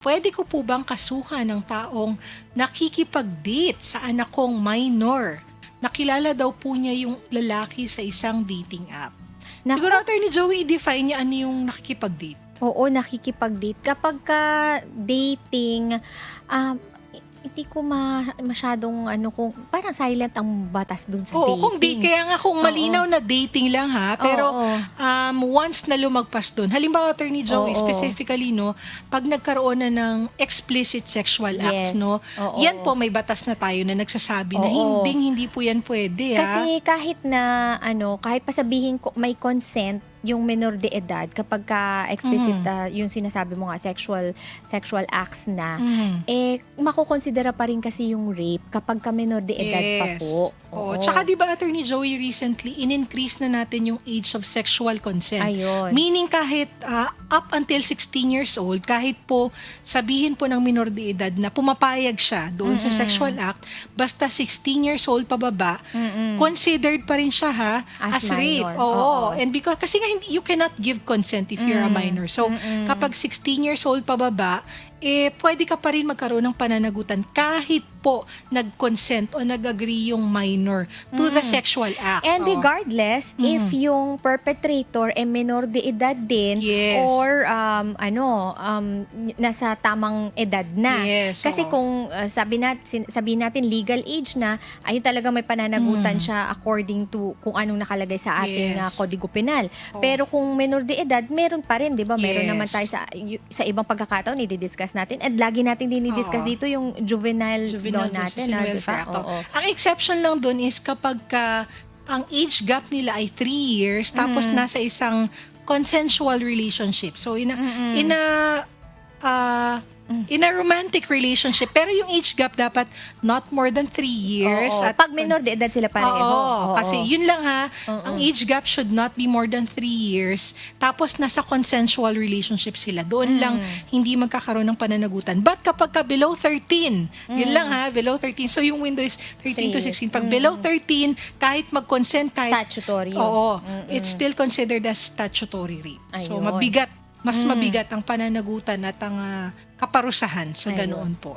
Pwede ko po bang kasuhan ng taong nakikipag-date sa anak kong minor? Nakilala daw po niya yung lalaki sa isang dating app. Naku, Siguro, Attorney Joey, i-define niya ano yung nakikipag-date. oo, nakikipag-date. Kapagka dating, hindi ko masyadong kung parang silent ang batas dun sa Oo, dating. kung date, kaya nga kung malinaw na dating lang ha, pero Oo. once na lumagpas dun, halimbawa, Attorney Joey, Oo. specifically, no, pag nagkaroon na ng explicit sexual acts, Yes. no, Oo. yan po, may batas na tayo na nagsasabi na Oo. hindi po yan pwede, ha? Kasi kahit na kahit pa sabihin ko may consent yung menor de edad kapag ka explicit yung sinasabi mo nga sexual acts na makokonsidera pa rin kasi yung rape kapag ka menor de edad pa Yes. po. Oo. Tsaka di ba, Attorney Joey, recently, in-increase na natin yung age of sexual consent. Ayun. Meaning kahit up until 16 years old, kahit po sabihin po ng minor de edad na pumapayag siya doon sa sexual act, basta 16 years old pababa, considered pa rin siya as rape. minor. Oo. Oo. And because, kasi nga you cannot give consent if you're a minor. So, kapag 16 years old pababa, pwede ka pa rin magkaroon ng pananagutan kahit po nag-consent o nag-agree yung minor to the sexual act. And Oo. regardless if yung perpetrator menor de edad din Yes. or nasa tamang edad na. Yes, Kasi oo. kung sabihin natin legal age na, ayun talaga may pananagutan siya according to kung anong nakalagay sa ating Yes. Kodigo Penal. Oo. Pero kung menor de edad, meron pa rin, 'di ba? Meron Yes. naman tayo sa ibang pagkakataon i-discuss natin. At lagi natin dinidiscuss Oo. dito yung juvenile law Justice natin, and di Welfare ba? Act. Oo. Ang exception lang dun is kapag ang age gap nila ay 3 years tapos nasa isang consensual relationship. So in a romantic relationship, pero yung age gap dapat not more than 3 years. Oo. At Pag menor de edad sila pareho. Oo, kasi yun lang ang Oo. age gap should not be more than 3 years. Tapos nasa consensual relationship sila. Doon lang hindi magkakaroon ng pananagutan. But kapag ka below 13, yun lang below 13. So yung window is 13 to 16. Pag below 13, kahit mag-consent, kahit Statutory. oo, it's still considered as statutory rape. So Ayun. mas mabigat ang pananagutan at ang kaparusahan sa Ayun. ganoon po.